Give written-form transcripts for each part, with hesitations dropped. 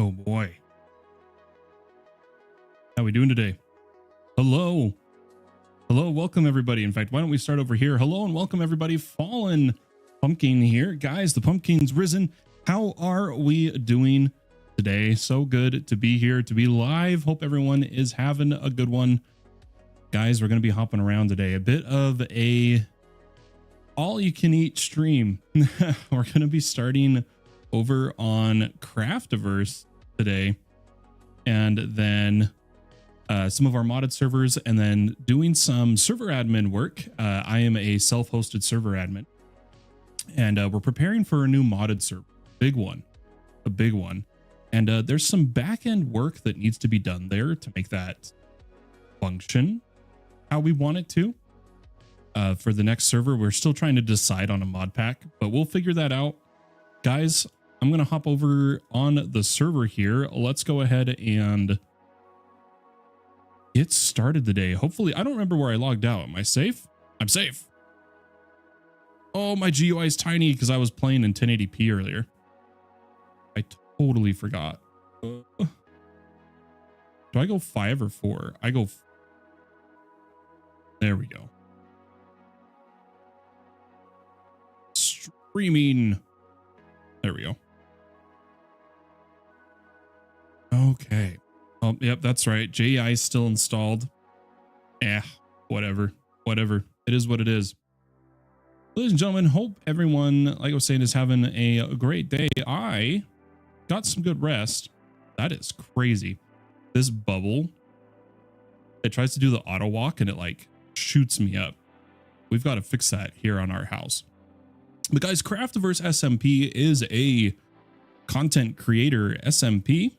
Oh boy. How we doing today? Hello. Hello, welcome everybody. In fact, why don't we start over here? Hello and welcome everybody. Fallen Pumpkin here. Guys, the pumpkin's risen. How are we doing today? So good to be here, to be live. Hope everyone is having a good one. Guys, we're going to be hopping around today. A bit of a all-you-can-eat stream. We're going to be starting over on Craftiverse today, and then some of our modded servers, and then doing some server admin work. I am a self-hosted server admin, and we're preparing for a new modded server. A big one. And there's some back-end work that needs to be done there to make that function how we want it to. For the next server, we're still trying to decide on a mod pack, but we'll figure that out. Guys, I'm going to hop over on the server here. Let's go ahead and get started today. Hopefully, I don't remember where I logged out. Am I safe? I'm safe. Oh, my GUI is tiny because I was playing in 1080p earlier. I totally forgot. Do I go 5 or 4? I go... There we go. Streaming. There we go. Okay. Oh, yep, that's right. JI is still installed. Whatever. It is what it is. Ladies and gentlemen, hope everyone, like I was saying, is having a great day. I got some good rest. That is crazy. This bubble, it tries to do the auto walk and it like shoots me up. We've got to fix that here on our house. But guys, Craftiverse SMP is a content creator SMP.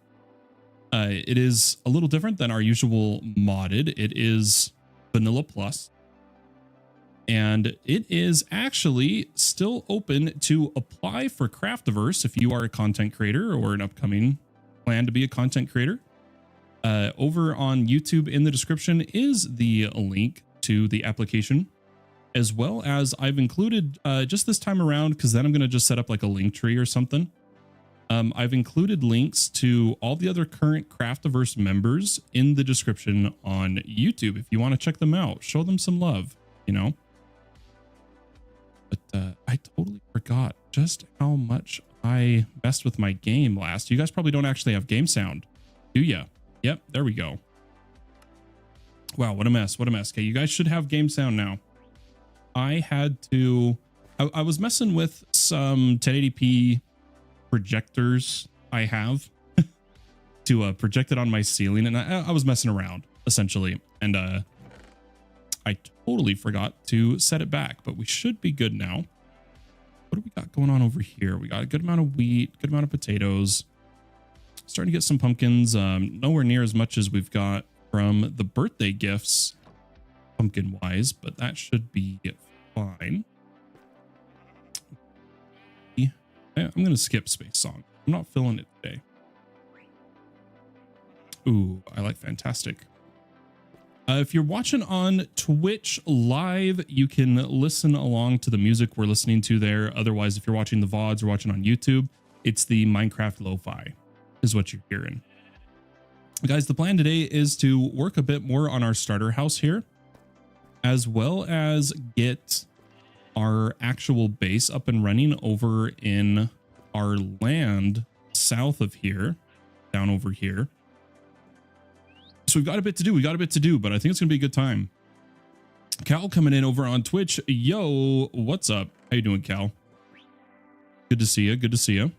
It is a little different than our usual modded. It is vanilla plus, and it is actually still open to apply for Craftiverse if you are a content creator or an upcoming plan to be a content creator. Over on YouTube in the description is the link to the application, as well as I've included just this time around, because then I'm going to just set up like a link tree or something. I've included links to all the other current Craftiverse members in the description on YouTube. If you want to check them out, show them some love, you know. But I totally forgot just how much I messed with my game last. You guys probably don't actually have game sound, do ya? Yep, there we go. Wow, what a mess, what a mess. Okay, you guys should have game sound now. I had to... I was messing with some 1080p projectors I have to project it on my ceiling, and I was messing around essentially, and I totally forgot to set it back, but we should be good now. What do we got going on over here? We got a good amount of wheat, good amount of potatoes, starting to get some pumpkins. Nowhere near as much as we've got from the birthday gifts pumpkin wise, but that should be fine. I'm going to skip Space Song. I'm not feeling it today. Ooh, I like Fantastic. If you're watching on Twitch live, you can listen along to the music we're listening to there. Otherwise, if you're watching the VODs or watching on YouTube, it's the Minecraft Lo-Fi is what you're hearing. Guys, the plan today is to work a bit more on our starter house here, as well as get our actual base up and running over in our land south of here, down over here. So we've got a bit to do, but I think it's gonna be a good time. Cal coming in over on Twitch. Yo, what's up? How you doing, Cal? Good to see you.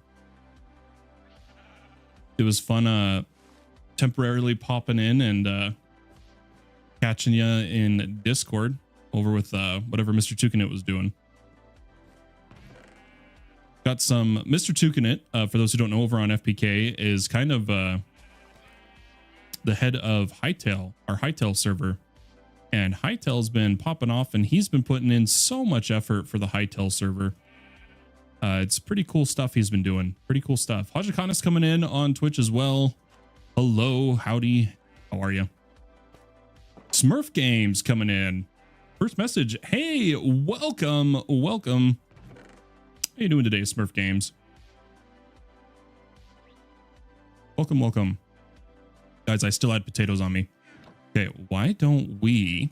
It was fun temporarily popping in and catching you in Discord over with whatever Mr. Tukinit was doing. Got some Mr. Tukinit, for those who don't know, over on FPK is kind of the head of Hightail, our Hightail server. And Hightail's been popping off, and he's been putting in so much effort for the Hightail server. It's pretty cool stuff he's been doing. Pretty cool stuff. Hajikana's coming in on Twitch as well. Hello, howdy. How are you? Smurf Games coming in. First message. Hey, welcome. How you doing today, Smurf Games? Welcome, welcome. Guys, I still had potatoes on me. Okay, why don't we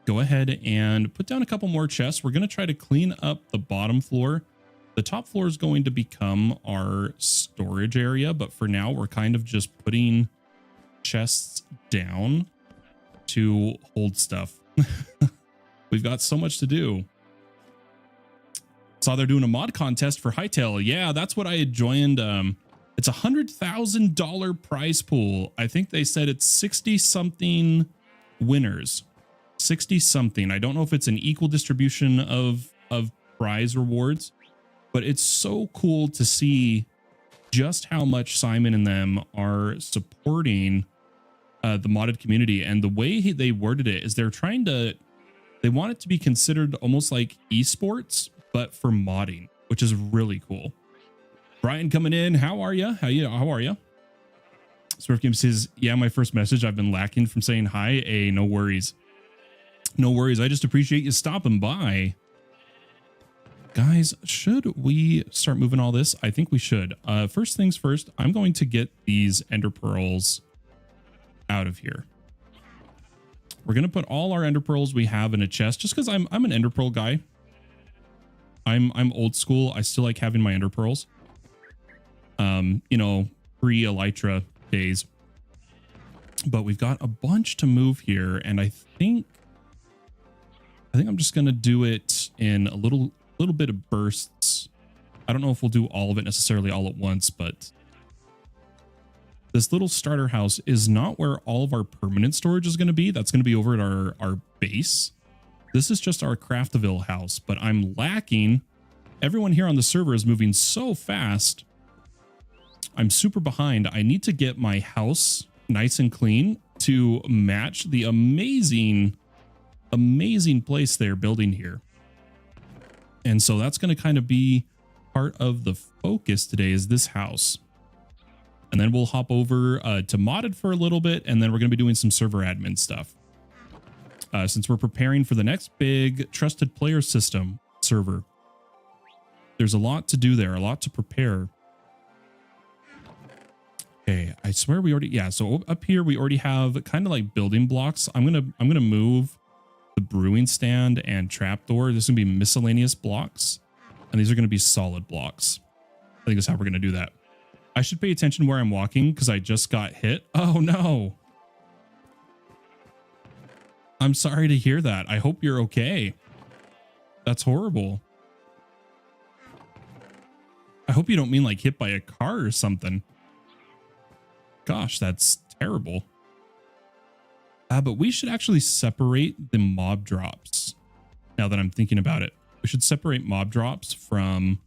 go ahead and put down a couple more chests? We're going to try to clean up the bottom floor. The top floor is going to become our storage area, but for now, we're kind of just putting chests down to hold stuff. We've got so much to do. Saw they're doing a mod contest for Hightail. Yeah, that's what I had joined. It's $100,000 prize pool. I think they said it's 60 something winners. 60 something. I don't know if it's an equal distribution of prize rewards, but it's so cool to see just how much Simon and them are supporting the modded community. And the way they worded it is they want it to be considered almost like esports, but for modding, which is really cool. Brian coming in. How are you? How are you? Smurf Game says, yeah, my first message. I've been lacking from saying hi. Hey, no worries. No worries. I just appreciate you stopping by. Guys, should we start moving all this? I think we should. First things first, I'm going to get these ender pearls out of here. We're going to put all our ender pearls we have in a chest just because I'm an ender pearl guy. I'm old school. I still like having my ender pearls. You know, pre-elytra days. But we've got a bunch to move here, and I think I'm just gonna do it in a little bit of bursts. I don't know if we'll do all of it necessarily all at once, but this little starter house is not where all of our permanent storage is going to be. That's going to be over at our base. This is just our Craftiverse house, but I'm lacking. Everyone here on the server is moving so fast. I'm super behind. I need to get my house nice and clean to match the amazing place they're building here. And so that's going to kind of be part of the focus today is this house. And then we'll hop over to modded for a little bit, and then we're going to be doing some server admin stuff. Since we're preparing for the next big trusted player system server, there's a lot to do there, a lot to prepare. Okay, I swear we already, yeah, so up here we already have kind of like building blocks. I'm gonna move the brewing stand and trapdoor. This is gonna be miscellaneous blocks, and these are gonna be solid blocks. I think that's how we're gonna do that. I should pay attention where I'm walking because I just got hit. Oh no. I'm sorry to hear that. I hope you're okay. That's horrible. I hope you don't mean like hit by a car or something. Gosh, that's terrible. But we should actually separate the mob drops. Now that I'm thinking about it, we should separate mob drops from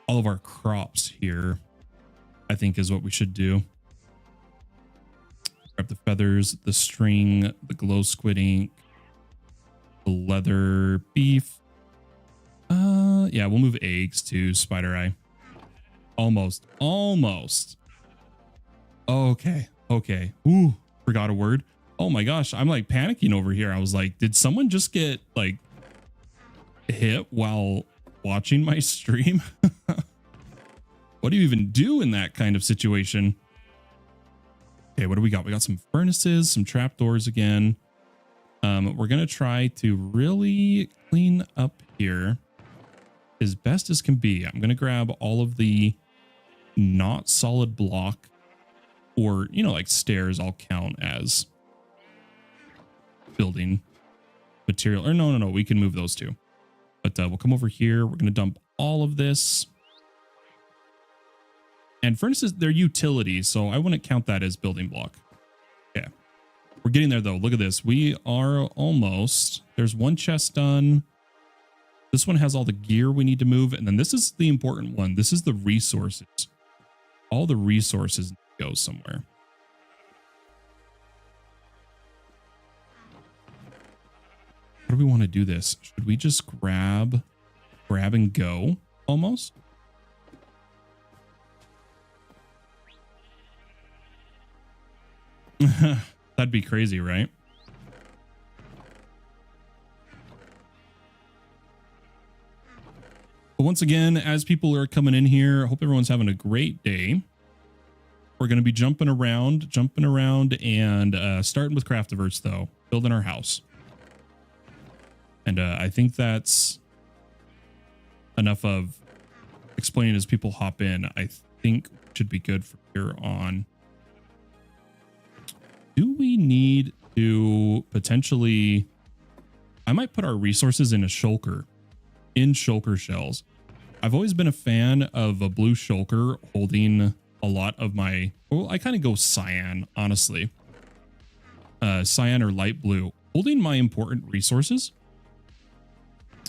all of our crops here, I think is what we should do. Grab the feathers, the string, the glow squid ink, the leather beef. Yeah, we'll move eggs to spider eye. Almost. Okay. Ooh, forgot a word. Oh my gosh, I'm like panicking over here. I was like, did someone just get like hit while watching my stream? What do you even do in that kind of situation? Okay, what do we got? We got some furnaces, some trapdoors again. We're gonna try to really clean up here as best as can be. I'm gonna grab all of the not solid block, or you know, like stairs. I'll count as building material. Or no, we can move those two. But we'll come over here. We're gonna dump all of this. And furnaces, they're utilities, so I wouldn't count that as building block. Okay. We're getting there, though. Look at this. We are almost... There's one chest done. This one has all the gear we need to move. And then this is the important one. This is the resources. All the resources go somewhere. How do we want to do this? Should we just grab and go, almost? That'd be crazy, right? But once again, as people are coming in here, I hope everyone's having a great day. We're going to be jumping around and starting with Craftiverse though, building our house. And I think that's enough of explaining as people hop in. I think should be good from here on. Do we need to potentially... I might put our resources in a shulker, in shulker shells. I've always been a fan of a blue shulker holding a lot of my... Well, I kind of go cyan, honestly. Cyan or light blue, holding my important resources.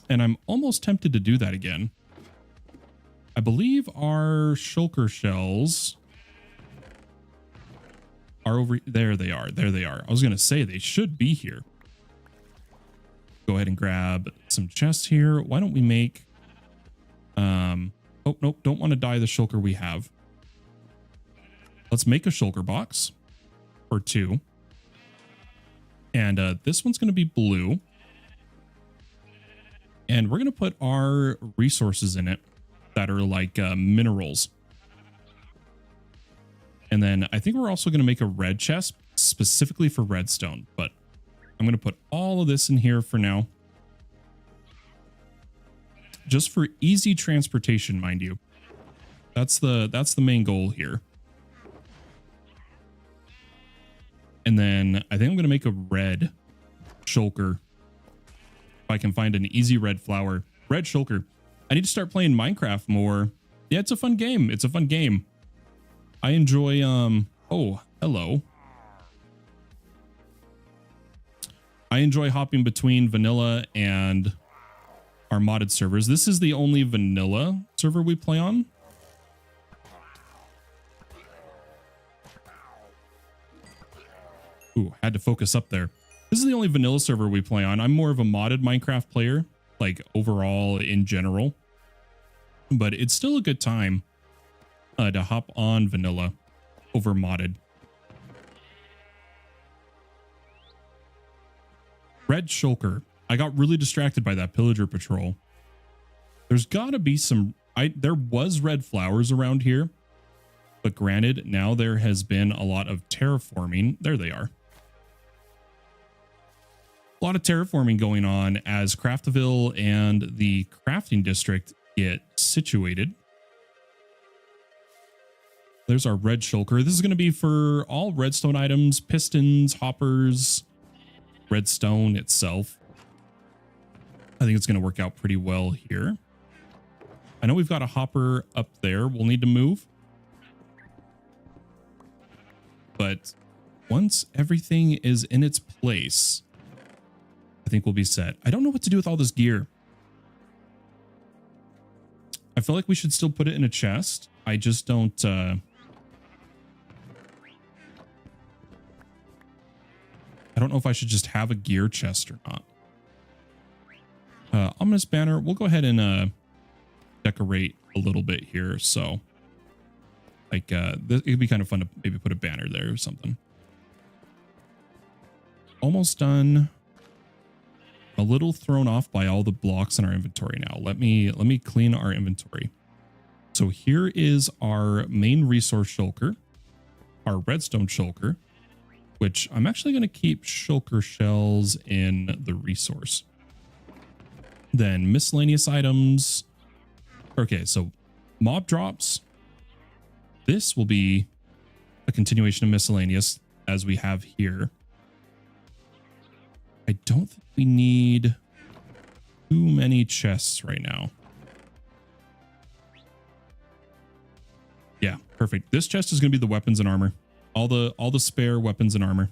And I'm almost tempted to do that again. I believe our shulker shells are over there. They are. There they are. I was going to say they should be here. Go ahead and grab some chests here. Why don't we make... Oh, nope. Don't want to dye the shulker we have. Let's make a shulker box or two. And this one's going to be blue. And we're going to put our resources in it that are like minerals. And then I think we're also going to make a red chest specifically for redstone. But I'm going to put all of this in here for now. Just for easy transportation, mind you. That's the main goal here. And then I think I'm going to make a red shulker. If I can find an easy red flower. Red shulker. I need to start playing Minecraft more. Yeah, it's a fun game. It's a fun game. I enjoy, oh, hello. I enjoy hopping between vanilla and our modded servers. This is the only vanilla server we play on. Ooh, had to focus up there. This is the only vanilla server we play on. I'm more of a modded Minecraft player, like overall in general. But it's still a good time to hop on vanilla over modded. Red shulker. I got really distracted by that pillager patrol. There's got to be some... there was red flowers around here. But granted, now there has been a lot of terraforming. There they are. A lot of terraforming going on as Craftiville and the crafting district get situated. There's our red shulker. This is going to be for all redstone items, pistons, hoppers, redstone itself. I think it's going to work out pretty well here. I know we've got a hopper up there. We'll need to move. But once everything is in its place, I think we'll be set. I don't know what to do with all this gear. I feel like we should still put it in a chest. I just don't... I don't know if I should just have a gear chest or not. Ominous banner. We'll go ahead and decorate a little bit here. So, like, it'd be kind of fun to maybe put a banner there or something. Almost done. A little thrown off by all the blocks in our inventory now. Let me clean our inventory. So here is our main resource shulker, our redstone shulker, which I'm actually going to keep shulker shells in the resource. Then miscellaneous items. Okay, so mob drops. This will be a continuation of miscellaneous as we have here. I don't think we need too many chests right now. Yeah, perfect. This chest is going to be the weapons and armor. All the spare weapons and armor.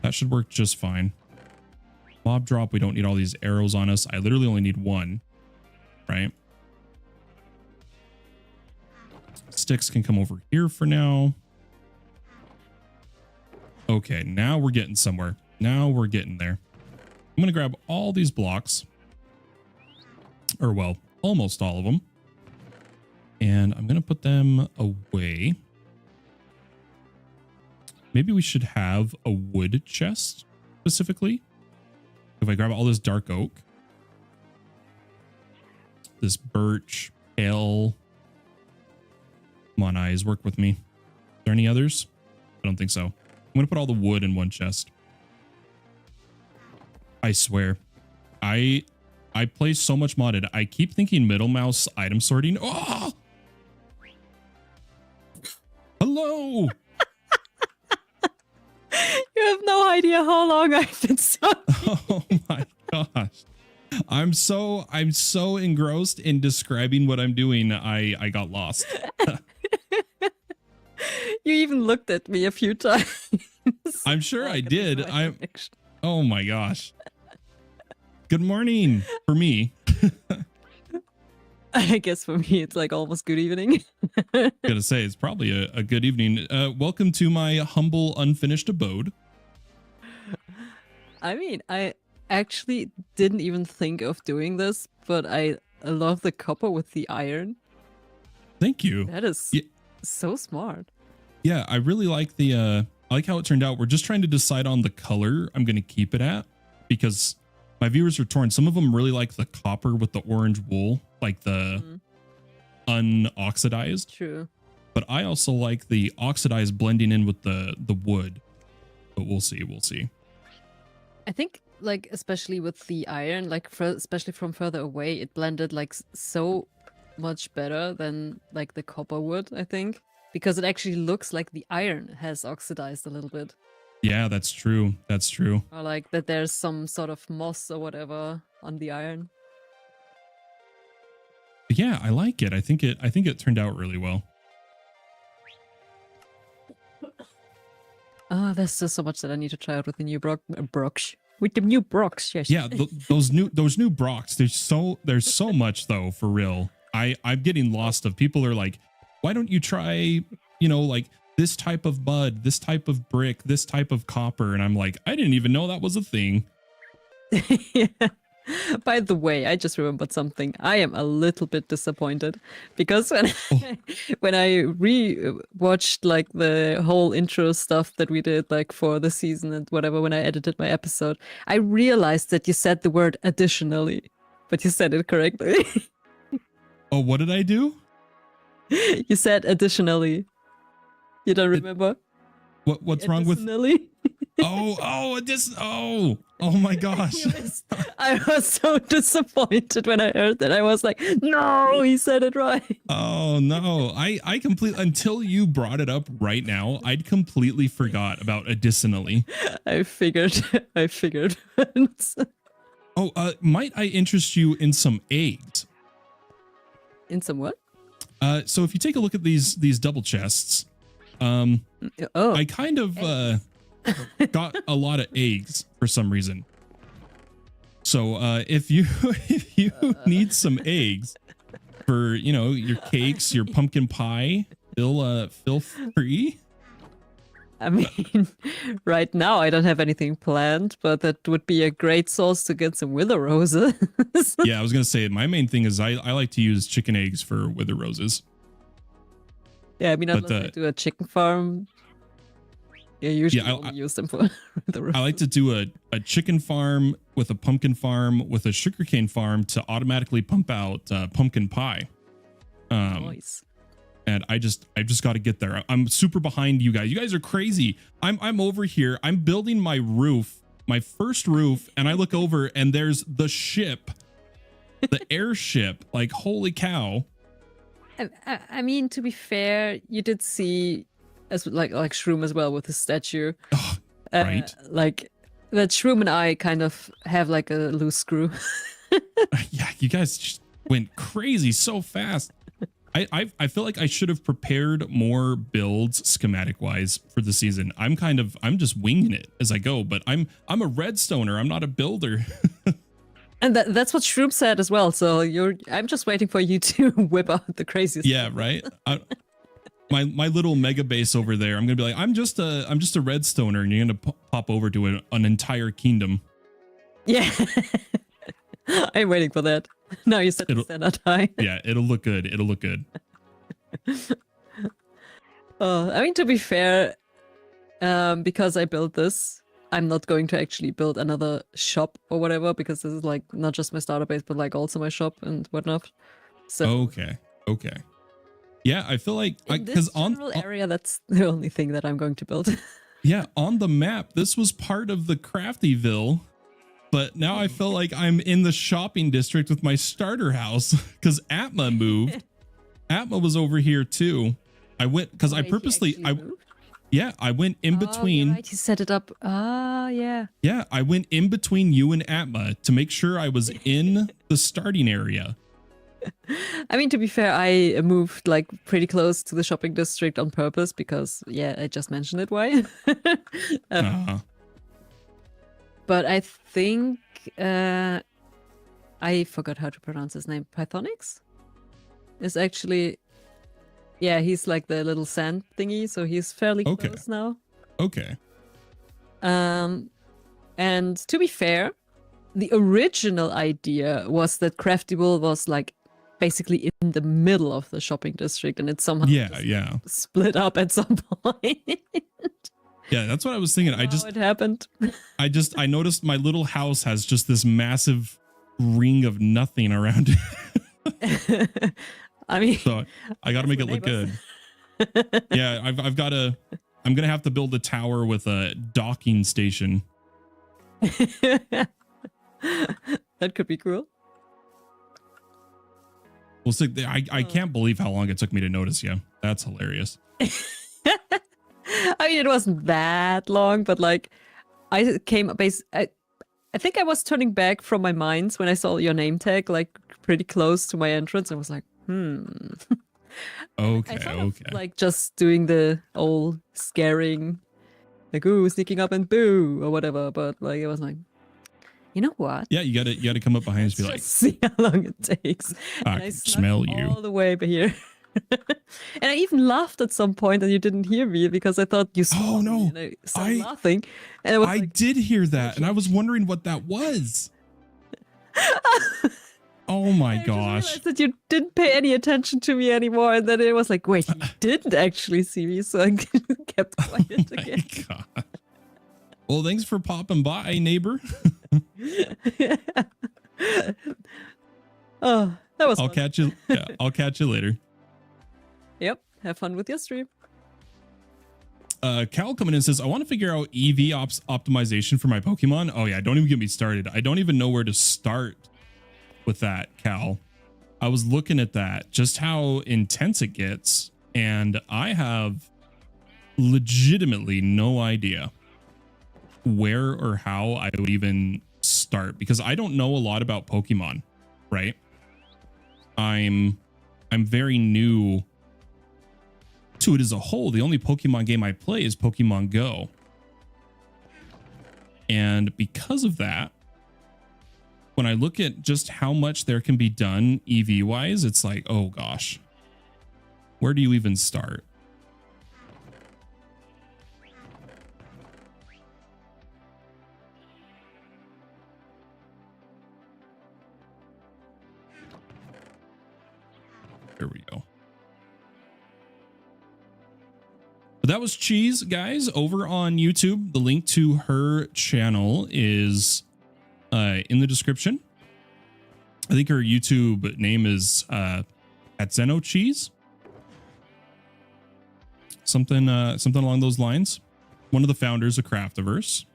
That should work just fine. Mob drop. We don't need all these arrows on us. I literally only need one, right? Sticks can come over here for now. Okay, now we're getting somewhere. Now we're getting there. I'm going to grab all these blocks. Or, well, almost all of them. And I'm going to put them away. Maybe we should have a wood chest specifically. If I grab all this dark oak. this birch, pale. Come on, eyes, work with me. Are there any others? I don't think so. I'm gonna put all the wood in one chest. I swear. I play so much modded. I keep thinking middle mouse item sorting. Oh! Hello! You have no idea how long I've been sorting. Oh my gosh. I'm so engrossed in describing what I'm doing. I got lost. You even looked at me a few times. I'm sure I did. Oh my gosh. Good morning for me. I guess for me it's like almost good evening. Gotta say, it's probably a good evening. Welcome to my humble unfinished abode. I mean, I actually didn't even think of doing this, but I love the copper with the iron. Thank you. That is so smart. Yeah, I really like the I like how it turned out. We're just trying to decide on the color I'm gonna keep it at, because my viewers are torn. Some of them really like the copper with the orange wool, like the unoxidized. True. But I also like the oxidized blending in with the wood. But we'll see. We'll see. I think, like, especially with the iron, like, especially from further away, it blended, like, so much better than, like, the copper would, I think. Because it actually looks like the iron has oxidized a little bit. Yeah, that's true. That's true. Or, like, that there's some sort of moss or whatever on the iron. But yeah, I like it. I think it turned out really well. Oh, there's still so much that I need to try out with the new Brox. With the new Brox, yes. Yeah, those new Brox. There's so much though, for real. I'm getting lost of people are like, why don't you try, like this type of mud, this type of brick, this type of copper? And I'm like, I didn't even know that was a thing. Yeah. By the way, I just remembered something. I am a little bit disappointed because when I re-watched like the whole intro stuff that we did like for the season and whatever, when I edited my episode, I realized that you said the word additionally, but you said it correctly. Oh, what did I do? You said additionally. You don't remember? What's wrong with? Oh my gosh. I was so disappointed when I heard that. I was like, no, he said it right. Oh no. I completely, until you brought it up right now, I'd completely forgot about additionally. I figured. Oh, might I interest you in some eggs? In some what? So if you take a look at these double chests, I kind of got a lot of eggs for some reason. So if you need some eggs for your cakes, your pumpkin pie, feel free. I mean, right now I don't have anything planned, but that would be a great source to get some wither roses. Yeah, I was gonna say my main thing is I like to use chicken eggs for wither roses. Yeah, I mean, unless I do a chicken farm. Yeah, usually I use them for the roses. I like to do a chicken farm with a pumpkin farm with a sugarcane farm to automatically pump out pumpkin pie. Nice. And I've just got to get there. I'm super behind you guys. You guys are crazy. I'm over here. I'm building my roof, my first roof, and I look over and there's the ship, the airship. Like, holy cow. I mean, to be fair, you did see as like Shroom as well with the statue. Oh, right. Like that Shroom and I kind of have like a loose screw. Yeah, you guys just went crazy so fast. I feel like I should have prepared more builds schematic wise for the season. I'm just winging it as I go, but I'm a redstoner. I'm not a builder. And that's what Shroom said as well. So I'm just waiting for you to whip out the craziest. Yeah, right. My little mega base over there. I'm gonna be like, I'm just a redstoner, and you're gonna pop over to an entire kingdom. Yeah, I'm waiting for that. Now you said the standard high. Yeah, it'll look good. It'll look good. I mean, to be fair, because I built this, I'm not going to actually build another shop or whatever, because this is like not just my starter base, but like also my shop and whatnot. So Okay. Okay. Yeah, I feel like in because this general area, that's the only thing that I'm going to build. yeah, on the map, this was part of the Craftyville, but now I feel like I'm in the shopping district with my starter house because Atma moved. Atma was over here too. I went because I Wait, he purposely actually moved? I went in Oh, between. you're right. He set it up. Ah, yeah. Yeah, I went in between you and Atma to make sure I was in the starting area. I mean, to be fair, I moved like pretty close to the shopping district on purpose because, yeah, I just mentioned it. Why? But I think I forgot how to pronounce his name. Pythonix is actually, yeah, he's like the little sand thingy, so he's fairly close now. Okay. And to be fair, the original idea was that Craftible was like basically in the middle of the shopping district, and it's somehow split up at some point. Yeah, that's what I was thinking. It happened. I noticed my little house has just this massive ring of nothing around it. I mean, so I got to make it look good. Yeah, I'm going to have to build a tower with a docking station. That could be cool. Well, so I can't believe how long it took me to notice you. That's hilarious. I mean, it wasn't that long, but like I think I was turning back from my mines when I saw your name tag like pretty close to my entrance. I was like, Okay. Like just doing the old scaring, like, ooh, sneaking up and boo or whatever. But like, it was like, you know what? Yeah, you got to come up behind us and be like, see how long it takes. I can smell you all the way here. And I even laughed at some point and you didn't hear me because I thought you saw me and I started laughing. And I did hear that and I was wondering what that was. Oh my gosh. I realized that you didn't pay any attention to me anymore, and then it was like, wait, you didn't actually see me, so I kept quiet again. God. Well, thanks for popping by, neighbor. Oh, that was I'll catch you. Yeah, I'll catch you later. Yep. Have fun with your stream. Cal coming in says, I want to figure out EV optimization for my Pokemon. Oh yeah, don't even get me started. I don't even know where to start with that, Cal. I was looking at that, just how intense it gets, and I have legitimately no idea where or how I would even start because I don't know a lot about Pokemon, right? I'm very new to it as a whole. The only Pokemon game I play is Pokemon Go. And because of that, when I look at just how much there can be done EV wise, it's like, oh gosh, where do you even start? There we go. But that was Cheese, guys, over on YouTube. The link to her channel is in the description. I think her YouTube name is at Zeno Cheese. Something along those lines. One of the founders of Craftiverse.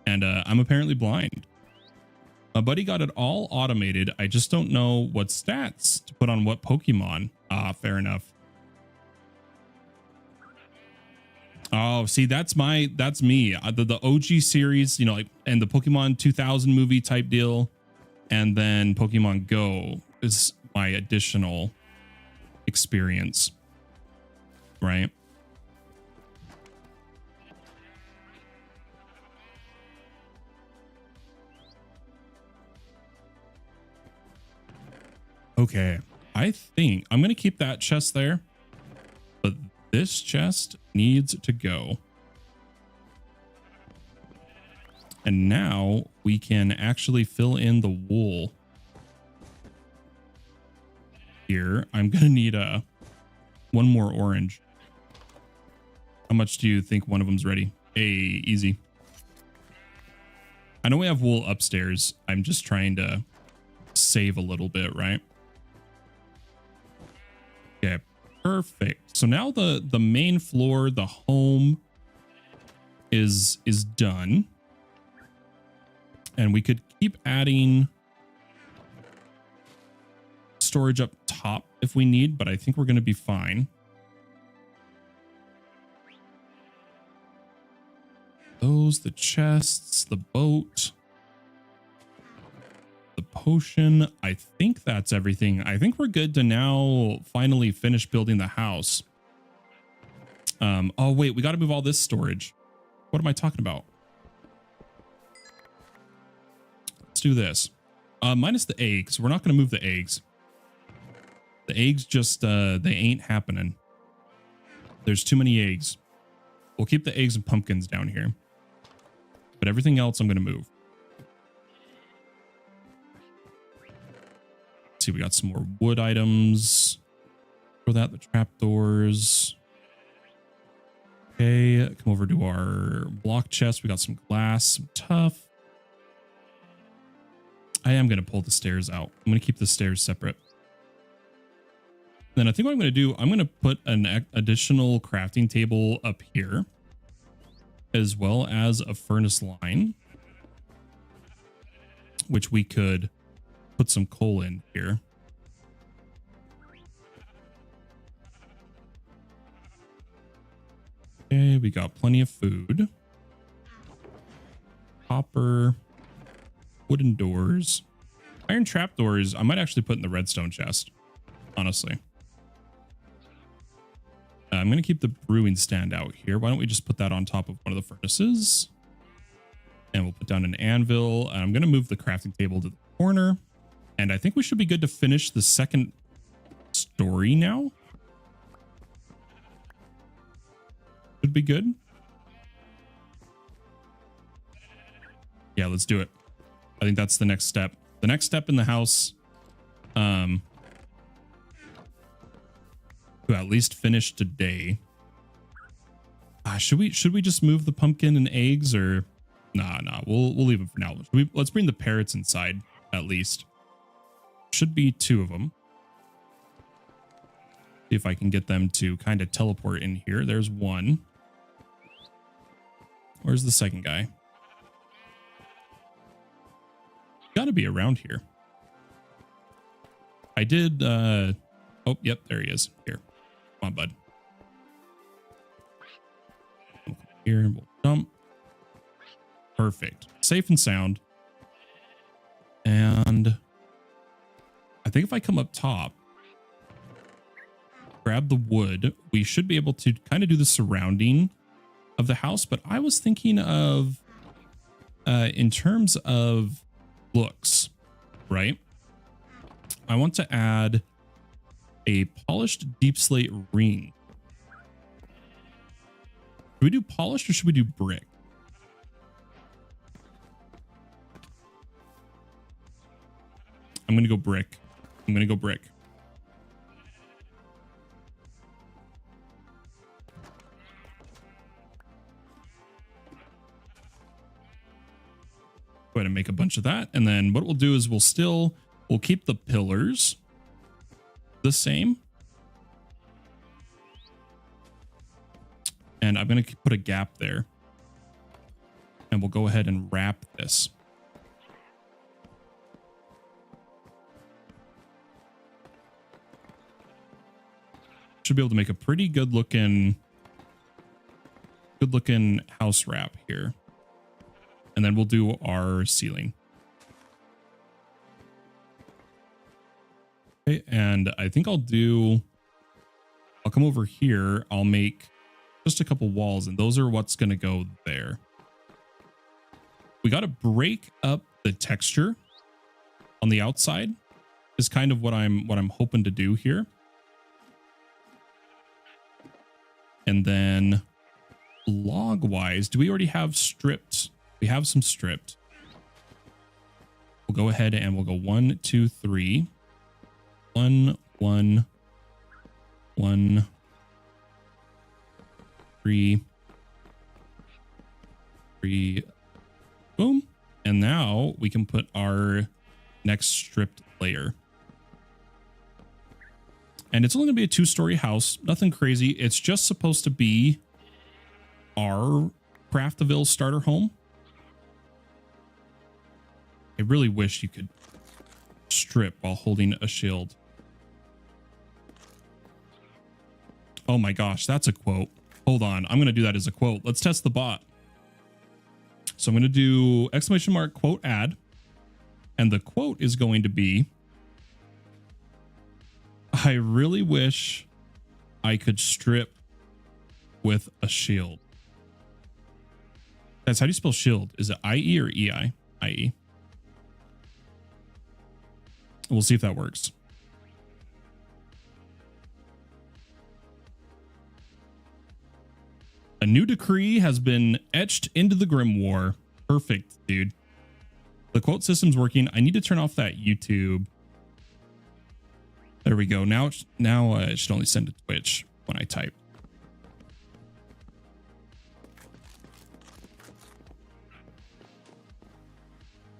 And I'm apparently blind. My buddy got it all automated. I just don't know what stats to put on what Pokemon. Fair enough. Oh, see, that's me. The OG series, you know, like, and the Pokemon 2000 movie type deal. And then Pokemon Go is my additional experience. Right? Okay, I think I'm going to keep that chest there, but this chest needs to go. And now we can actually fill in the wool. Here, I'm going to need one more orange. How much do you think one of them's ready? Hey, easy. I know we have wool upstairs. I'm just trying to save a little bit, right? Okay, perfect. So now the main floor, the home is done. And we could keep adding storage up top if we need, but I think we're going to be fine. Those, the chests, the boat, the potion. I think that's everything. I think we're good to now finally finish building the house. Oh wait, we got to move all this storage. What am I talking about? Let's do this. Minus the eggs. We're not going to move the eggs. The eggs just, they ain't happening. There's too many eggs. We'll keep the eggs and pumpkins down here. But everything else I'm going to move. Let's see, we got some more wood items. Throw that, the trapdoors. Okay, come over to our block chest. We got some glass, some tough. I am going to pull the stairs out. I'm going to keep the stairs separate. Then I think what I'm going to do, I'm going to put an additional crafting table up here, as well as a furnace line, which we could put some coal in here. Okay, we got plenty of food. Copper, wooden doors, iron trapdoors. I might actually put in the redstone chest, honestly. I'm going to keep the brewing stand out here. Why don't we just put that on top of one of the furnaces? And we'll put down an anvil. And I'm going to move the crafting table to the corner. And I think we should be good to finish the second story now. Should be good. Yeah, let's do it. I think that's the next step. The next step in the house. To at least finish today. Should we just move the pumpkin and eggs, or nah, we'll leave them for now. Let's bring the parrots inside at least. Should be 2 of them. See if I can get them to kind of teleport in here. There's one. Where's the second guy? Gotta be around here. I did oh yep, there he is. Here. Come on, bud. Here, and we'll jump. Perfect. Safe and sound. And I think if I come up top, grab the wood, we should be able to kind of do the surrounding of the house. But I was thinking of, in terms of looks, right? I want to add a polished deep slate ring. Should we do polished or should we do brick? I'm going to go brick. I'm going to go brick. Go ahead and make a bunch of that. And then what we'll do is we'll keep the pillars the same. And I'm going to put a gap there. And we'll go ahead and wrap this. Should be able to make a pretty good looking house wrap here. And then we'll do our ceiling. Okay, and I think I'll come over here. I'll make just a couple walls, and those are what's going to go there. We got to break up the texture on the outside is kind of what I'm hoping to do here. And then log wise, do we already have stripped? We have some stripped. We'll go ahead and we'll go 1, 2, 3. 1, 1, 1, 3, 3, boom. And now we can put our next stripped layer. And it's only going to be a 2-story house. Nothing crazy. It's just supposed to be our Craftiverse starter home. I really wish you could strip while holding a shield. Oh my gosh, that's a quote. Hold on. I'm going to do that as a quote. Let's test the bot. So I'm going to do exclamation mark quote add. And the quote is going to be, I really wish I could strip with a shield. That's how do you spell shield? Is it IE or EI? IE. We'll see if that works. A new decree has been etched into the Grimoire. Perfect, dude. The quote system's working. I need to turn off that YouTube. There we go. Now it should only send to Twitch when I type.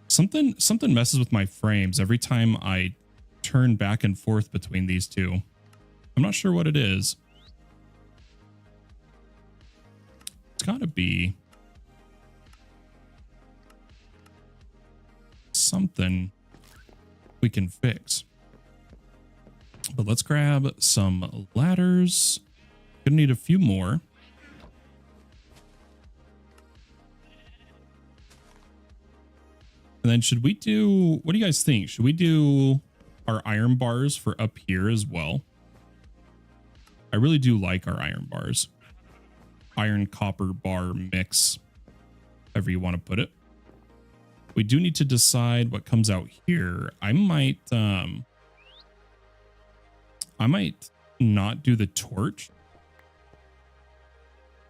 Something messes with my frames every time I turn back and forth between these two. I'm not sure what it is. It's gotta be something we can fix. But let's grab some ladders. Gonna need a few more. And then should we do, what do you guys think? Should we do our iron bars for up here as well? I really do like our iron bars. Iron copper bar mix, however you want to put it. We do need to decide what comes out here. I might not do the torch.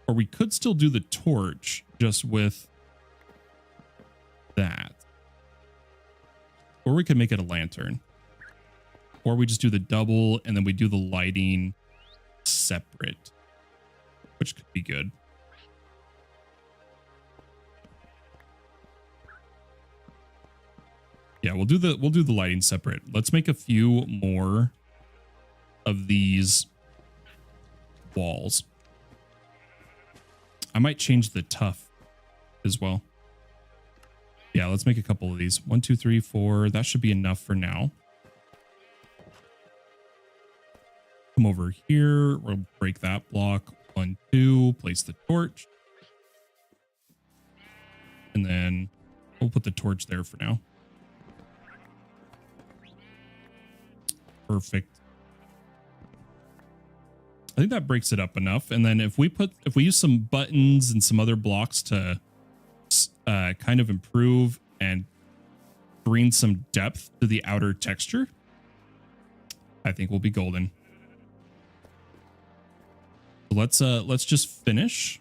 Or we could still do the torch just with that. Or we could make it a lantern. Or we just do the double and then we do the lighting separate, which could be good. Yeah, we'll do the lighting separate. Let's make a few more of these walls. I might change the tuff as well. Yeah, let's make a couple of these. 1, 2, 3, 4. That should be enough for now. Come over here. We'll break that block. 1, 2. Place the torch. And then we'll put the torch there for now. Perfect. I think that breaks it up enough. And then if we use some buttons and some other blocks to kind of improve and bring some depth to the outer texture, I think we'll be golden. Let's just finish.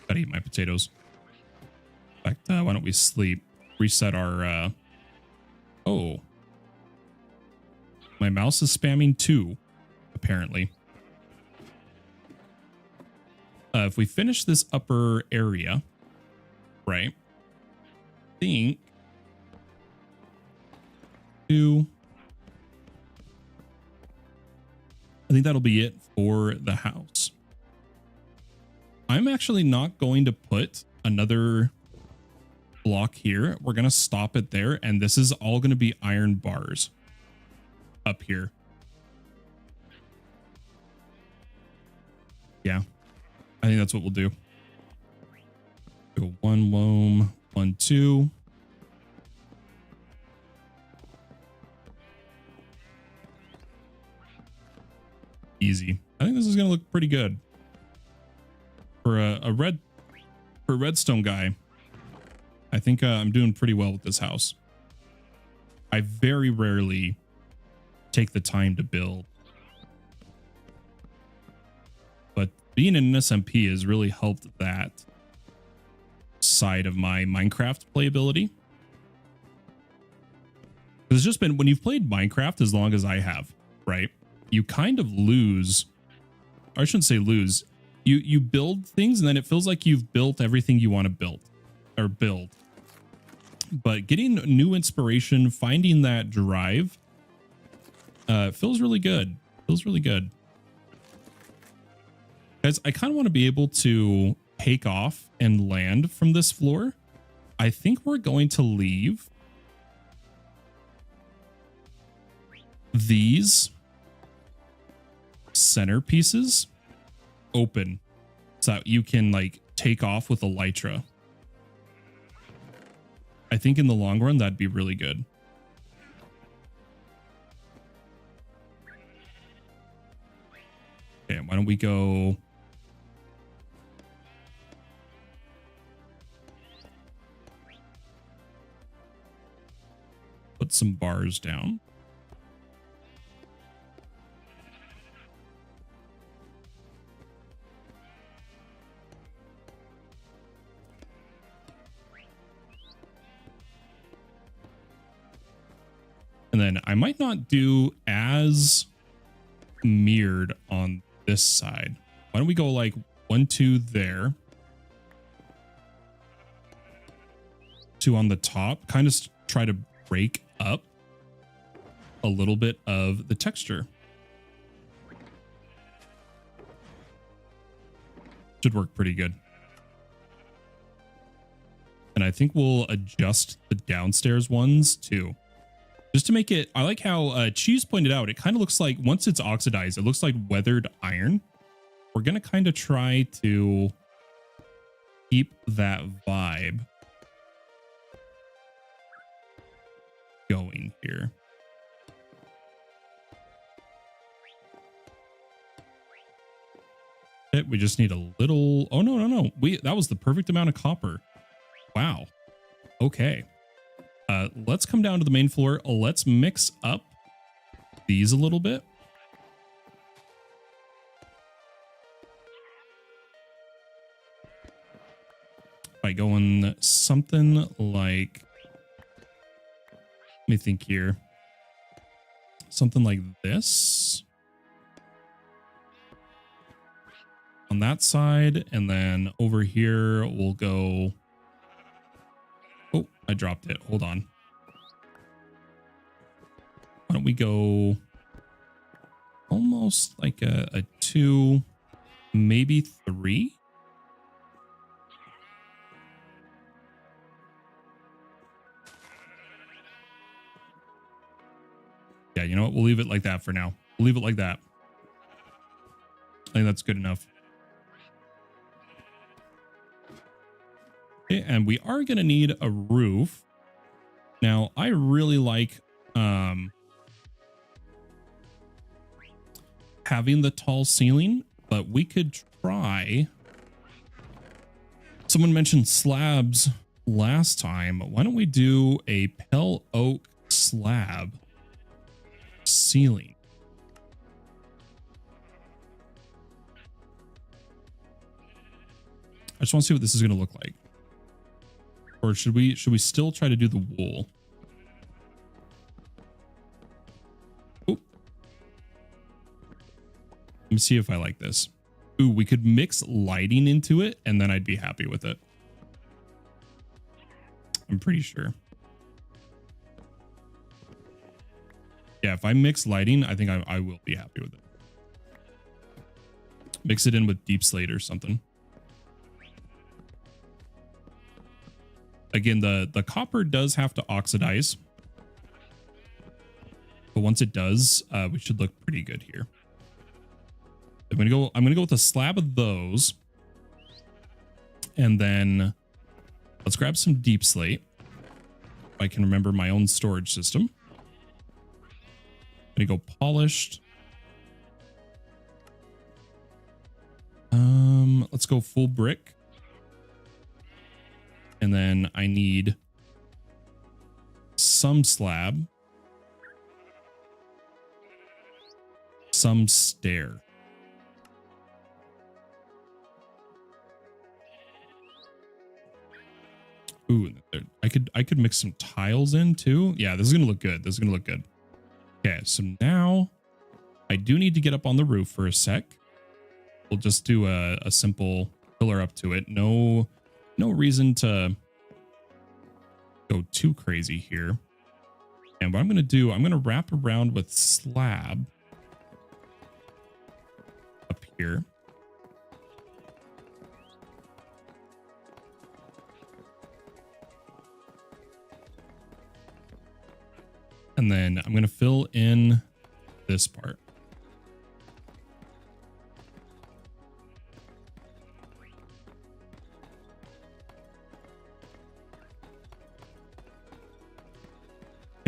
Gotta eat my potatoes. In fact, why don't we sleep? Reset our oh. My mouse is spamming 2, apparently. If we finish this upper area, right? I think 2. I think that'll be it for the house. I'm actually not going to put another block here. We're going to stop it there. And this is all going to be iron bars up here. Yeah, I think that's what we'll do. Go 1 loam, 1, 2. Easy. I think this is going to look pretty good for a redstone guy. I think I'm doing pretty well with this house. I very rarely take the time to build, but being in an SMP has really helped that side of my Minecraft playability. It's just been, when you've played Minecraft as long as I have, right? You kind of lose, or I shouldn't say lose. You build things and then it feels like you've built everything you want to build. But getting new inspiration, finding that drive, feels really good. Feels really good. Guys, I kind of want to be able to take off and land from this floor. I think we're going to leave these centerpieces open so that you can like take off with elytra. I think in the long run, that'd be really good. Okay, why don't we go... Put some bars down. And then I might not do as mirrored on this side. Why don't we go like 1, 2 there. 2 on the top. Kind of try to break up a little bit of the texture. Should work pretty good. And I think we'll adjust the downstairs ones too. Just to make it, I like how Cheese pointed out, it kind of looks like once it's oxidized, it looks like weathered iron. We're going to kind of try to keep that vibe going here. Okay, we just need a little, oh no. That was the perfect amount of copper. Wow. Okay. Let's come down to the main floor. Let's mix up these a little bit. By going something like, let me think here. Something like this on that side. And then over here, we'll go. Oh, I dropped it. Hold on. Why don't we go almost like a 2, maybe 3? Yeah, you know what? We'll leave it like that for now. We'll leave it like that. I think that's good enough. Okay, and we are going to need a roof. Now, I really like having the tall ceiling, but we could try. Someone mentioned slabs last time. Why don't we do a pale oak slab ceiling? I just want to see what this is going to look like. Or should we still try to do the wool? Oop. Let me see if I like this. Ooh, we could mix lighting into it and then I'd be happy with it. I'm pretty sure. Yeah, if I mix lighting, I think I will be happy with it. Mix it in with deep slate or something. Again, the copper does have to oxidize. But once it does, we should look pretty good here. I'm gonna go with a slab of those. And then let's grab some deep slate. If I can remember my own storage system. I'm gonna go polished. Let's go full brick. And then I need some slab, some stair. Ooh, I could mix some tiles in too. Yeah, this is gonna look good. This is gonna look good. Okay, so now I do need to get up on the roof for a sec. We'll just do a simple pillar up to it. No reason to go too crazy here. And what I'm going to do, I'm going to wrap around with slab up here. And then I'm going to fill in this part.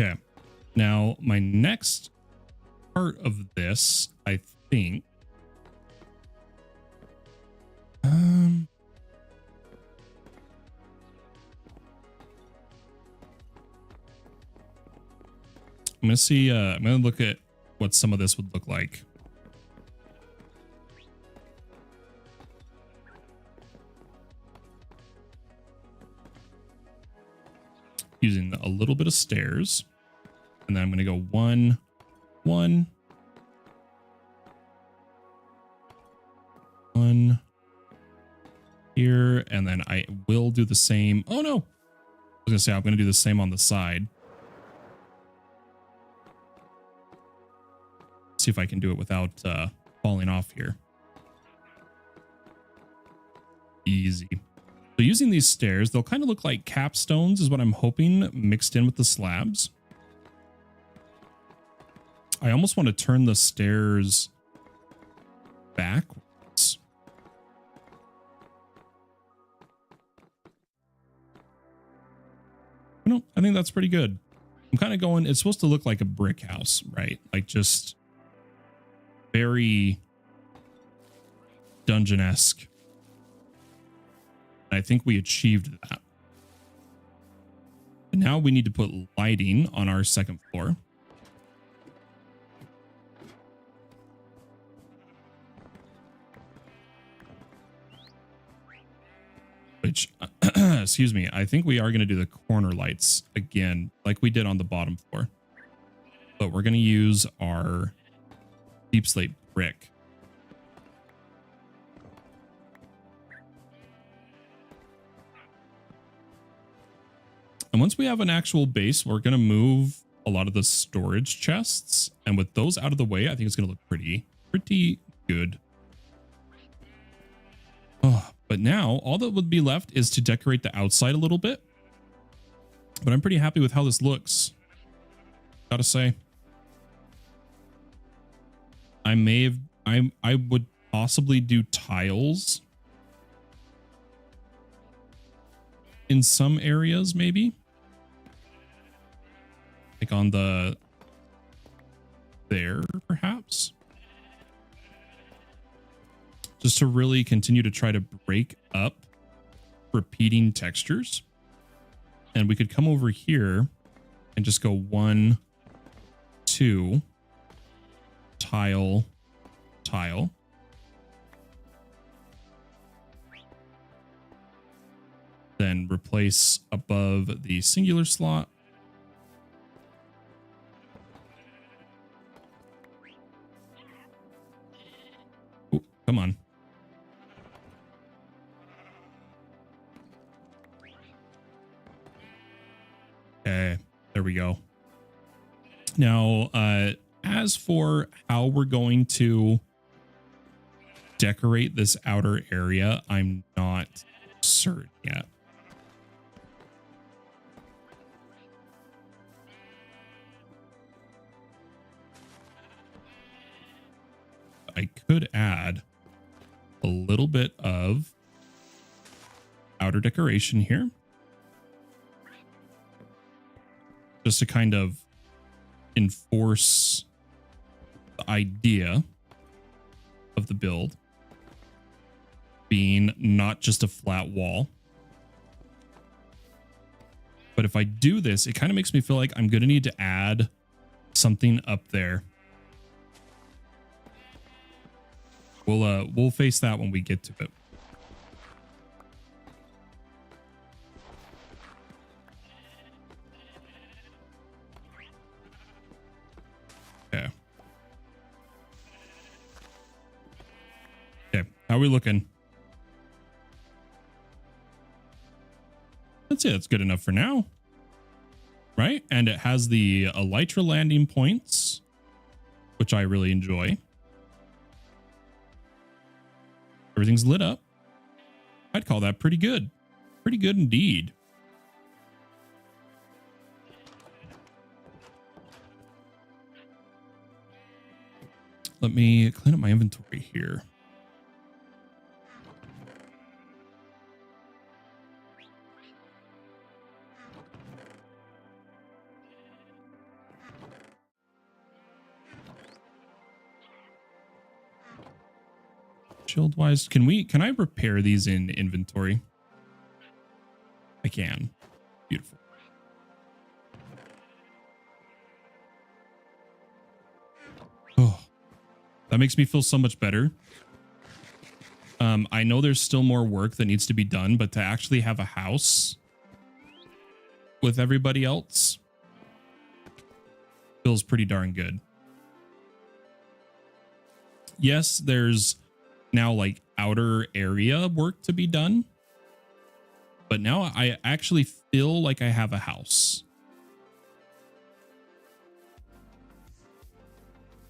Okay. Now, my next part of this, I think, I'm going to see, I'm going to look at what some of this would look like. Using a little bit of stairs. And then I'm going to go 1, 1, 1 here. And then I will do the same. Oh, no. I was going to say I'm going to do the same on the side. See if I can do it without falling off here. Easy. So using these stairs, they'll kind of look like capstones is what I'm hoping, mixed in with the slabs. I almost want to turn the stairs backwards. No, I think that's pretty good. I'm kind of going, it's supposed to look like a brick house, right? Like just very dungeon-esque. I think we achieved that. But now we need to put lighting on our second floor. Which, excuse me, I think we are going to do the corner lights again, like we did on the bottom floor. But we're going to use our deep slate brick. And once we have an actual base, we're going to move a lot of the storage chests. And with those out of the way, I think it's going to look pretty good. Oh, but now all that would be left is to decorate the outside a little bit. But I'm pretty happy with how this looks. Gotta say. I would possibly do tiles in some areas, maybe like on the there, perhaps, just to really continue to try to break up repeating textures. And we could come over here and just go 1, 2, tile, tile. Then replace above the singular slot. Oh, come on. Okay, there we go. Now, as for how we're going to decorate this outer area, I'm not certain yet. I could add a little bit of outer decoration here, just to kind of enforce the idea of the build being not just a flat wall. But if I do this, it kind of makes me feel like I'm going to need to add something up there. We'll face that when we get to it. Okay. Okay, how are we looking? That's it. That's good enough for now. right? And it has the elytra landing points, which I really enjoy. Everything's lit up. I'd call that pretty good. Pretty good indeed. Let me clean up my inventory here. Shield wise, can I repair these in inventory? I can. Beautiful. Oh, that makes me feel so much better. I know there's still more work that needs to be done, but to actually have a house with everybody else feels pretty darn good. Yes, there's now like outer area work to be done, but now I actually feel like I have a house.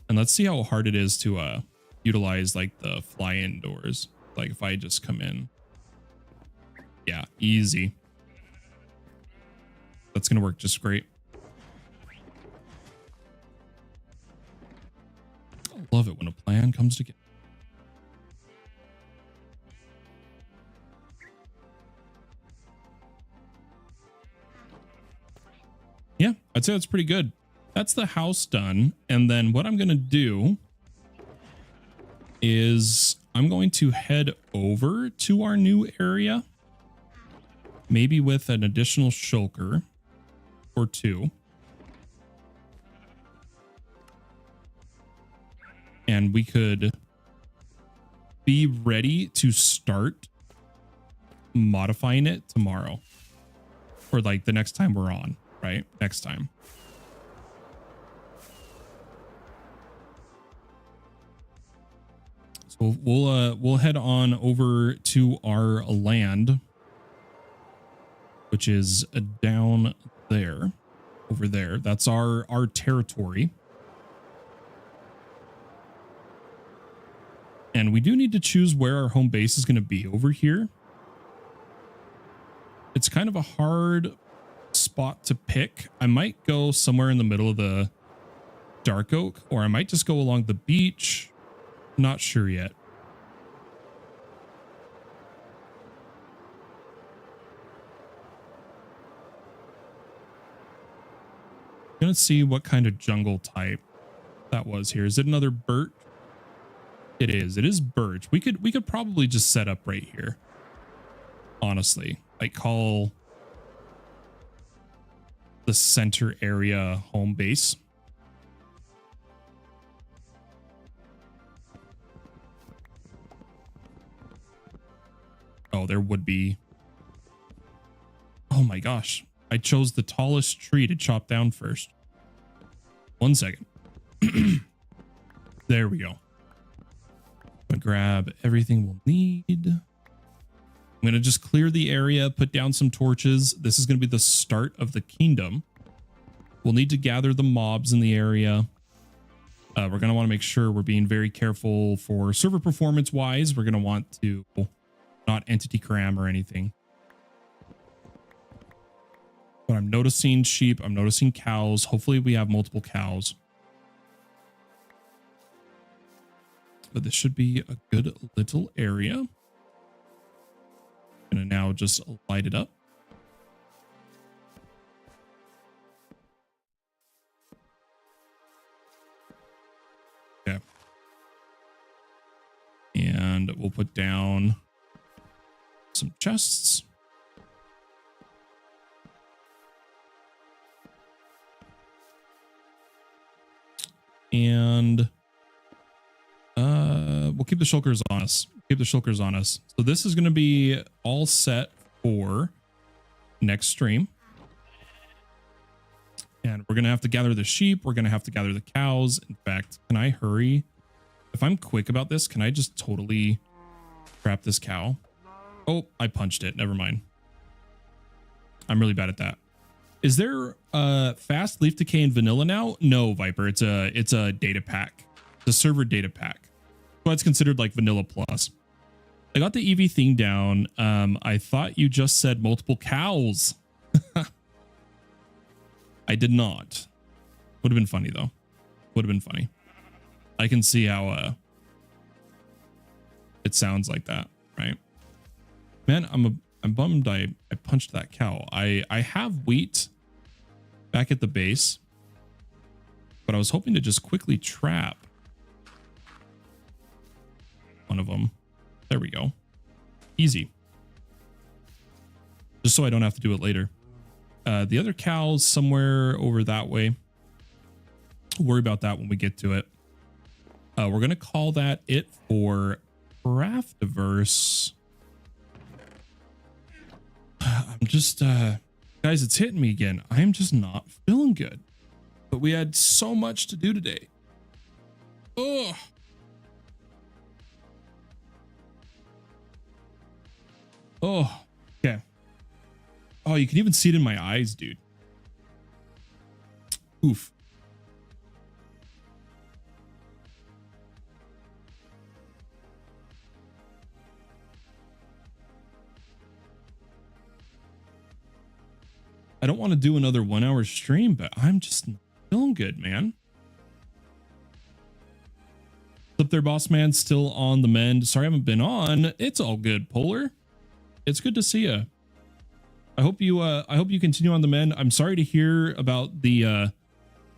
And let's see how hard it is to utilize like the fly-in doors. Like if I just come in, yeah, easy. That's gonna work just great. I love it when a plan comes together. Yeah, I'd say that's pretty good. That's the house done. And then what I'm going to do is I'm going to head over to our new area, maybe with an additional shulker or two. And we could be ready to start modifying it tomorrow, or like the next time we're on. Right, next time. So we'll head on over to our land, which is down there, over there. That's our territory. And we do need to choose where our home base is going to be over here. It's kind of a hard spot to pick. I might go somewhere in the middle of the dark oak, or I might just go along the beach. Not sure yet. Gonna see what kind of jungle type that was here. Is it another birch? It is. It is birch. We could probably just set up right here. Honestly, like call the center area home base. Oh, there would be. Oh my gosh. I chose the tallest tree to chop down first. 1 second. There we go. I'm gonna grab everything we'll need. I'm going to just clear the area, put down some torches. This is going to be the start of the kingdom. We'll need to gather the mobs in the area. We're going to want to make sure we're being very careful for server performance wise. We're going to want to not entity cram or anything. But I'm noticing sheep. I'm noticing cows. Hopefully we have multiple cows. But this should be a good little area. Gonna now just light it up. Okay. And we'll put down some chests. And we'll keep the shulkers on us. Keep the shulkers on us. So this is going to be all set for next stream. And we're going to have to gather the sheep. We're going to have to gather the cows. In fact, can I hurry? If I'm quick about this, can I just totally trap this cow? Oh, I punched it. Never mind. I'm really bad at that. Is there fast leaf decay in vanilla now? No, Viper. It's a data pack. It's a server data pack. So it's considered like vanilla plus. I got the EV thing down. I thought you just said multiple cows. I did not. Would have been funny though. Would have been funny. I can see how it sounds like that, right? Man, I'm bummed I punched that cow. I have wheat back at the base, but I was hoping to just quickly trap one of them. There we go. Easy. Just so I don't have to do it later. The other cow's somewhere over that way. We'll worry about that when we get to it. We're going to call that it for Craftiverse. I'm just, guys, it's hitting me again. I'm just not feeling good. But we had so much to do today. Oh. Oh, okay. Oh, you can even see it in my eyes, dude. Oof. I don't want to do another 1 hour stream, but I'm just not feeling good, man. Up there, boss man, still on the mend. Sorry, I haven't been on. It's all good, Polar. It's good to see you. I hope you continue on the mend. I'm sorry to hear about the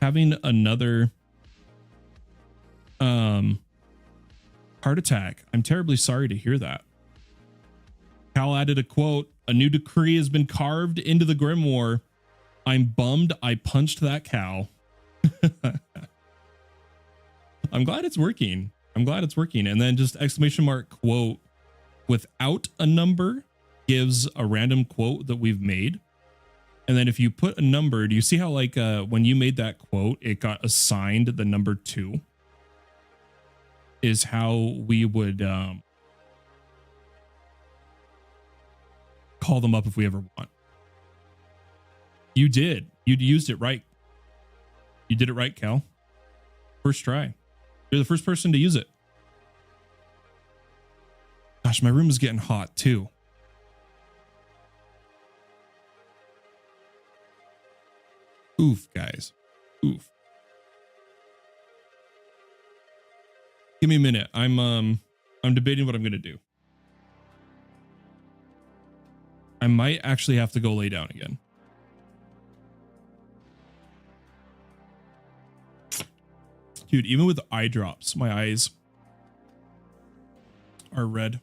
having another heart attack. I'm terribly sorry to hear that. Cal added a quote, "A new decree has been carved into the Grimoire. I'm bummed I punched that cow." I'm glad it's working. I'm glad it's working. And then just exclamation mark quote without a number gives a random quote that we've made. And then if you put a number, do you see how like when you made that quote, it got assigned the number 2? Is how we would call them up if we ever want. You did. You used it right. You did it right, Cal. First try. You're the first person to use it. Gosh, my room is getting hot too. Oof, guys. Oof. Give me a minute. I'm debating what I'm gonna do. I might actually have to go lay down again. Dude, even with eye drops, my eyes are red.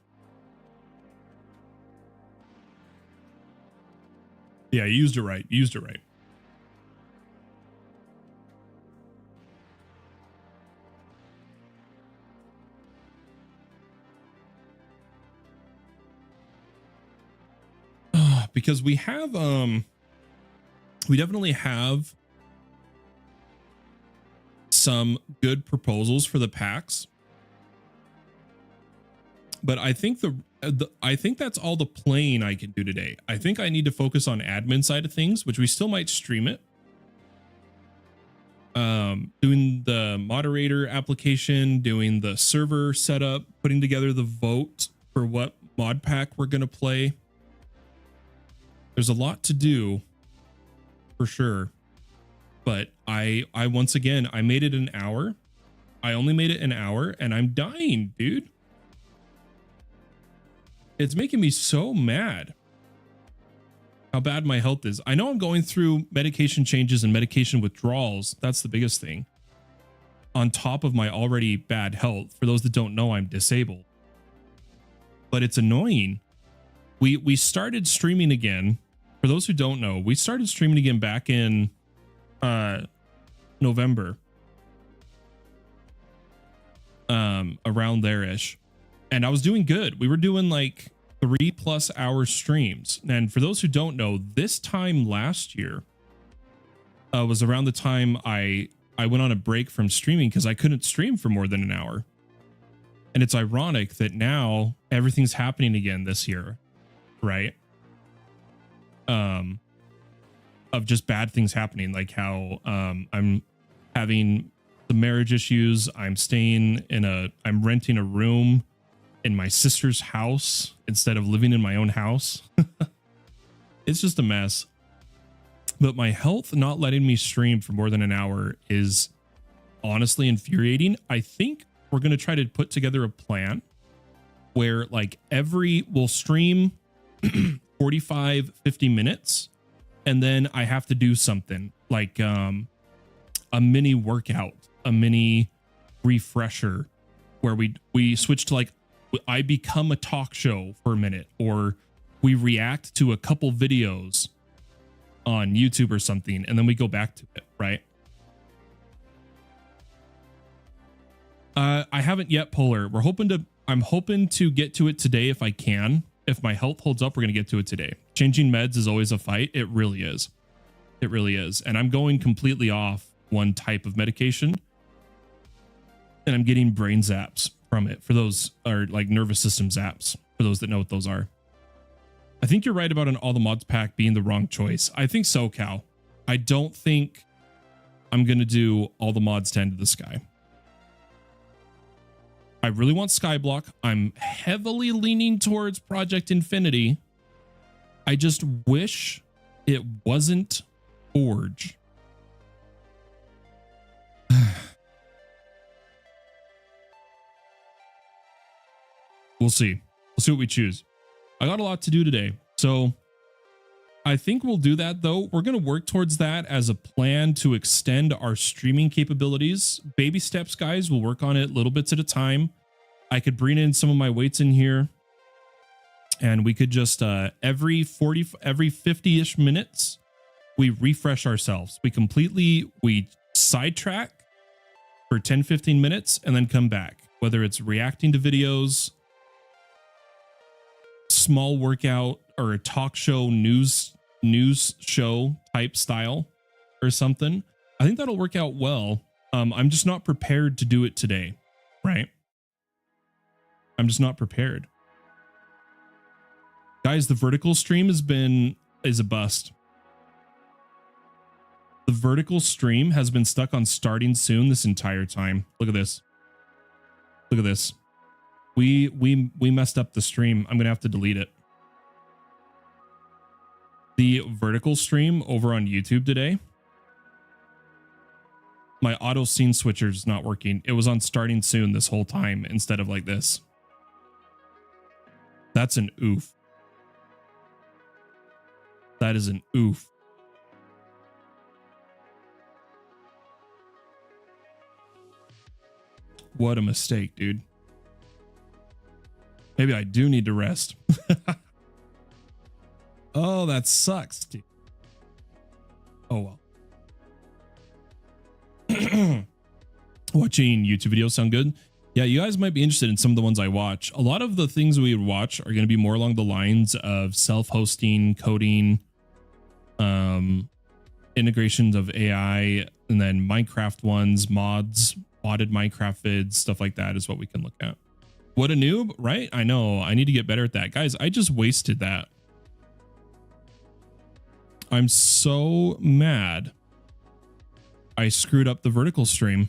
Yeah, you used it right. You used it right. Because we have we definitely have some good proposals for the packs, but I think I think that's all the playing I can do today. I think I need to focus on admin side of things, which we still might stream it. Doing the moderator application, doing the server setup, putting together the vote for what mod pack we're going to play. There's a lot to do for sure. But I once again, I made it an hour. I only made it an hour and I'm dying, dude. It's making me so mad how bad my health is. I know I'm going through medication changes and medication withdrawals. That's the biggest thing. On top of my already bad health. For those that don't know, I'm disabled. But it's annoying. We started streaming again. For those who don't know, we started streaming again back in November. Around there-ish. And I was doing good. We were doing like 3+ hour streams. And for those who don't know, this time last year was around the time I went on a break from streaming because I couldn't stream for more than an hour. And it's ironic that now everything's happening again this year, right? of just bad things happening, like how I'm having the marriage issues. I'm renting a room in my sister's house instead of living in my own house. It's just a mess. But my health not letting me stream for more than an hour is honestly infuriating. I think we're going to try to put together a plan where like we'll stream 45, 50 minutes. And then I have to do something like a mini workout, a mini refresher where we switch to like, I become a talk show for a minute, or we react to a couple videos on YouTube or something, and then we go back to it, right? I haven't yet, Polar. I'm hoping to get to it today if I can. If my health holds up, we're going to get to it today. Changing meds is always a fight. It really is. It really is. And I'm going completely off one type of medication, and I'm getting brain zaps from it. For those are like nervous system zaps, for those that know what those are. I think you're right about an all the mods pack being the wrong choice. I think so, Cal. I don't think I'm going to do all the mods to End of the Sky. I really want Skyblock. I'm heavily leaning towards Project Infinity. I just wish it wasn't Forge. We'll see. We'll see what we choose. I got a lot to do today, so I think we'll do that, though. We're going to work towards that as a plan to extend our streaming capabilities. Baby steps, guys. We'll work on it little bits at a time. I could bring in some of my weights in here, and we could just every 50-ish minutes, we refresh ourselves. We sidetrack for 10-15 minutes and then come back, whether it's reacting to videos, small workout, or a talk show news show type style or something. I think that'll work out well. I'm just not prepared to do it today, right? I'm just not prepared. Guys, the vertical stream is a bust. The vertical stream has been stuck on starting soon this entire time. Look at this. Look at this. We messed up the stream. I'm gonna have to delete it. The vertical stream over on YouTube today, my auto scene switcher is not working. It was on starting soon this whole time instead of like this. That's an oof. That is an oof. What a mistake, dude. Maybe I do need to rest. Oh, that sucks, dude. Oh, well. Watching YouTube videos sound good? Yeah, you guys might be interested in some of the ones I watch. A lot of the things we watch are going to be more along the lines of self-hosting, coding, integrations of AI, and then Minecraft ones, mods, modded Minecraft vids, stuff like that is what we can look at. What a noob, right? I know. I need to get better at that. Guys, I just wasted that. I'm so mad. I screwed up the vertical stream.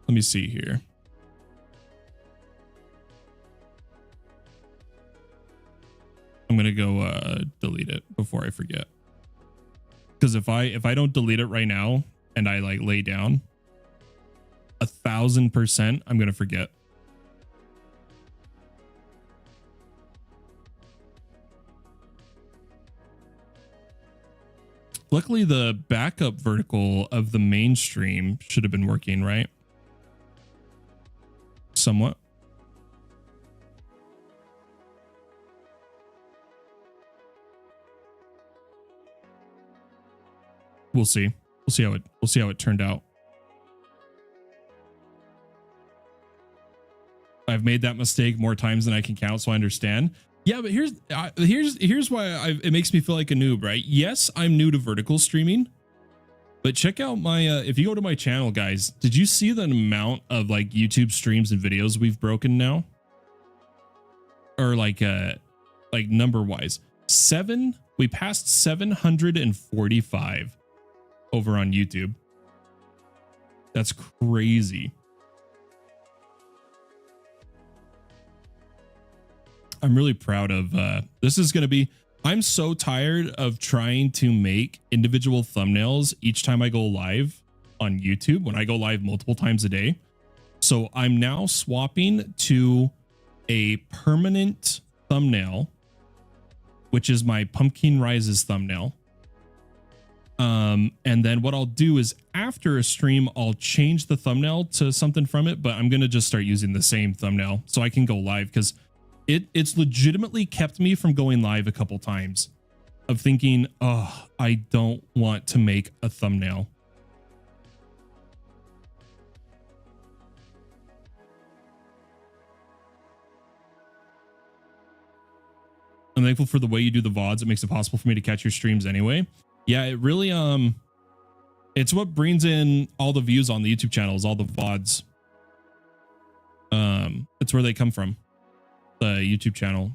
Let me see here. I'm gonna go delete it before I forget. Because if I don't delete it right now and I like lay down, 1000% I'm gonna forget. Luckily, the backup vertical of the mainstream should have been working, right? Somewhat. We'll see. We'll see how it turned out. I've made that mistake more times than I can count, so I understand. Yeah, but here's why it makes me feel like a noob, right? Yes, I'm new to vertical streaming, but check out my if you go to my channel, guys, did you see the amount of like YouTube streams and videos we've broken now? Or like like number wise. We passed 745 over on YouTube. That's crazy. I'm really proud of this is going to be, I'm so tired of trying to make individual thumbnails each time I go live on YouTube, when I go live multiple times a day. So I'm now swapping to a permanent thumbnail, which is my Pumpkin Rises thumbnail. And then what I'll do is after a stream, I'll change the thumbnail to something from it, but I'm going to just start using the same thumbnail so I can go live, because it's legitimately kept me from going live a couple times of thinking, oh, I don't want to make a thumbnail. I'm thankful for the way you do the VODs. It makes it possible for me to catch your streams anyway. Yeah, it really, it's what brings in all the views on the YouTube channels, all the VODs. It's where they come from, the YouTube channel.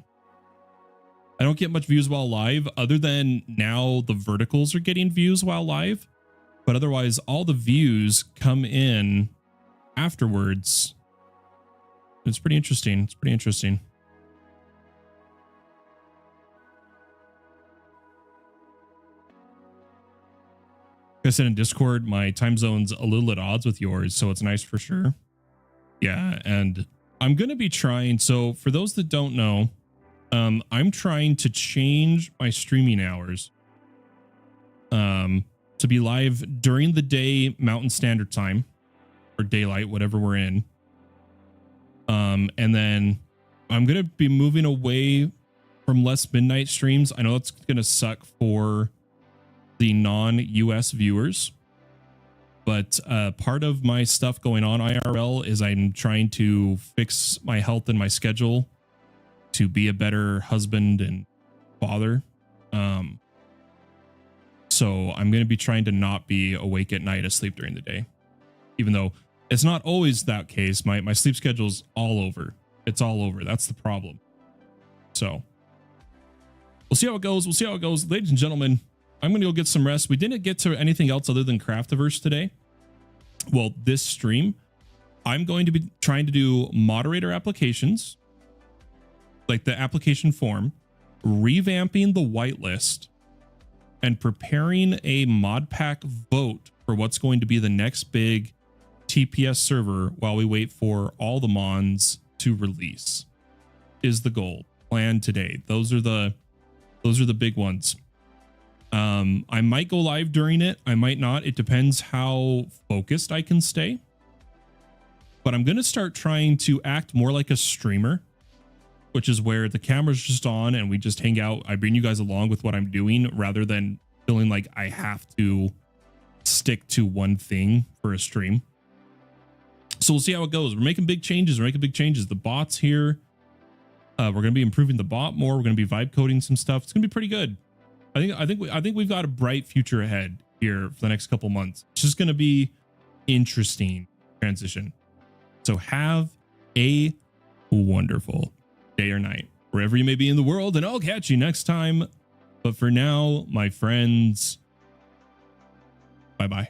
I don't get much views while live, other than now the verticals are getting views while live, but otherwise all the views come in afterwards. It's pretty interesting. It's pretty interesting. Like I said in Discord, my time zone's a little at odds with yours, so it's nice for sure. Yeah, and I'm going to be trying, so for those that don't know, I'm trying to change my streaming hours to be live during the day Mountain Standard Time, or daylight, whatever we're in. And then I'm going to be moving away from less midnight streams. I know it's going to suck for the non-US viewers, but part of my stuff going on IRL is I'm trying to fix my health and my schedule to be a better husband and father. So I'm going to be trying to not be awake at night, asleep during the day, even though it's not always that case. My sleep schedule's all over. It's all over. That's the problem. So we'll see how it goes. We'll see how it goes. Ladies and gentlemen, I'm going to go get some rest. We didn't get to anything else other than Craftiverse today. Well, this stream, I'm going to be trying to do moderator applications, like the application form, revamping the whitelist, and preparing a mod pack vote for what's going to be the next big TPS server while we wait for all the mons to release, is the goal planned today. Those are the big ones. I might go live during it. I might not. It depends how focused I can stay. But I'm going to start trying to act more like a streamer, which is where the camera's just on and we just hang out. I bring you guys along with what I'm doing rather than feeling like I have to stick to one thing for a stream. So we'll see how it goes. We're making big changes. The bot's here. We're going to be improving the bot more. We're going to be vibe coding some stuff. It's going to be pretty good. I think we've got a bright future ahead here for the next couple months. It's just going to be interesting transition. So have a wonderful day or night wherever you may be in the world, and I'll catch you next time. But for now, my friends, bye-bye.